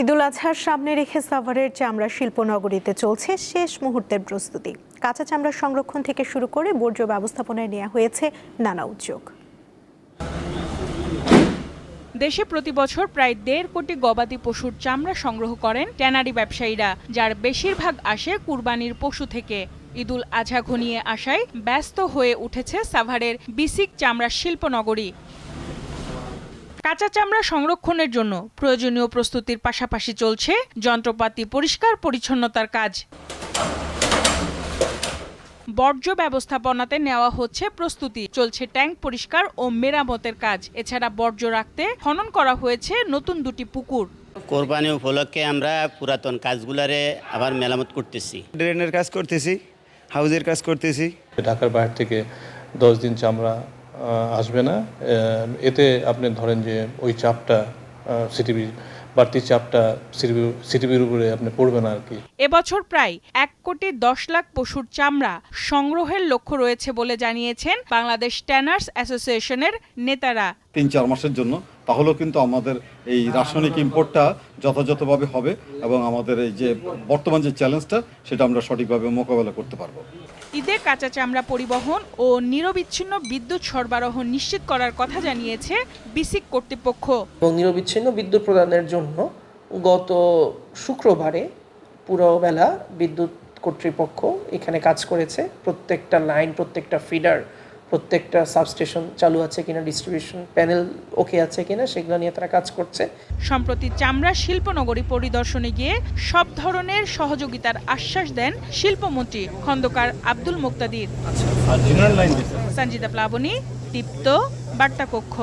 ঈদুল আজহার সামনে রেখে সাভারের চামড়া শিল্পনগরীতে চলছে শেষ মুহূর্তের প্রস্তুতি। কাঁচা চামড়া সংরক্ষণ থেকে শুরু করে বর্জ্য ব্যবস্থাপনায় নেওয়া হয়েছে নানা উদ্যোগ। দেশে প্রতি বছর প্রায় ১.৫ কোটি গবাদি পশুর চামড়া সংগ্রহ করেন ট্যানারি ব্যবসায়ীরা, যার বেশিরভাগ আসে কুরবানির পশু থেকে। ঈদুল আজহা ঘনিয়ে আসায় ব্যস্ত হয়ে উঠেছে সাভারের বিসিক চামড়া শিল্পনগরী। কাঁচা চামড়া সংরক্ষণের জন্য প্রয়োজনীয় প্রস্তুতির পাশাপাশি চলছে যন্ত্রপাতি পরিষ্কার পরিচ্ছন্নতার কাজ। বর্জ্য ব্যবস্থাপনাতে নেওয়া হচ্ছে প্রস্তুতি, চলছে ট্যাঙ্ক পরিষ্কার ও মেরামতের কাজ। এছাড়া বর্জ্য রাখতে খনন করা হয়েছে নতুন 2টি পুকুর। কোরবানি উপলক্ষে আমরা পুরাতন কাজগুলারে আবার মেরামত করতেছি। ড্রেনের কাজ করতেছি, হাউজের কাজ করতেছি। ঢাকার বাইরে থেকে 10 দিন চামড়া আসবে না। এতে আপনি ধরেন যে ওই চাপটা সিটিবি বাড়তি চাপটা সিটিবির উপরে আপনি পড়বে না আর কি। এবছর প্রায় 1,10,00,000 পশুর চামড়া সংগ্রহের লক্ষ্য রয়েছে বলে জানিয়েছেন বাংলাদেশ ট্যানার্স অ্যাসোসিয়েশনের নেতারা। 3-4 মাসের জন্য, তাহলেও কিন্তু আমাদের এই রাসায়নিক ইম্পোর্টটা যথাযথভাবে হবে এবং আমাদের এই যে বর্তমান যে চ্যালেঞ্জটা সেটা আমরা সঠিকভাবে মোকাবেলা করতে পারবো। ঈদে কাঁচা চামড়া পরিবহন ও নিরবিচ্ছিন্ন বিদ্যুৎ সরবরাহ নিশ্চিত করার কথা জানিয়েছে বিসিক কর্তৃপক্ষ। এবং নিরবিচ্ছিন্ন বিদ্যুৎ প্রদানের জন্য গত শুক্রবারে পুরোবেলা বিদ্যুৎ কর্তৃপক্ষ এখানে কাজ করেছে। প্রত্যেকটা লাইন, প্রত্যেকটা ফিডার, প্রত্যেকটা সাবস্টেশন চালু আছে কিনা, ডিস্ট্রিবিউশন প্যানেল ওকে আছে কিনা, সেগুলো নিয়ে তারা কাজ করছে। সম্প্রতি চামড়া শিল্পনগরী পরিদর্শনে গিয়ে সব ধরনের সহযোগিতার আশ্বাস দেন শিল্পমন্ত্রী খন্দকার আব্দুল মুক্তাদির। সঞ্জিদা প্লাবনী, দীপ্ত, বার্তা কক্ষ।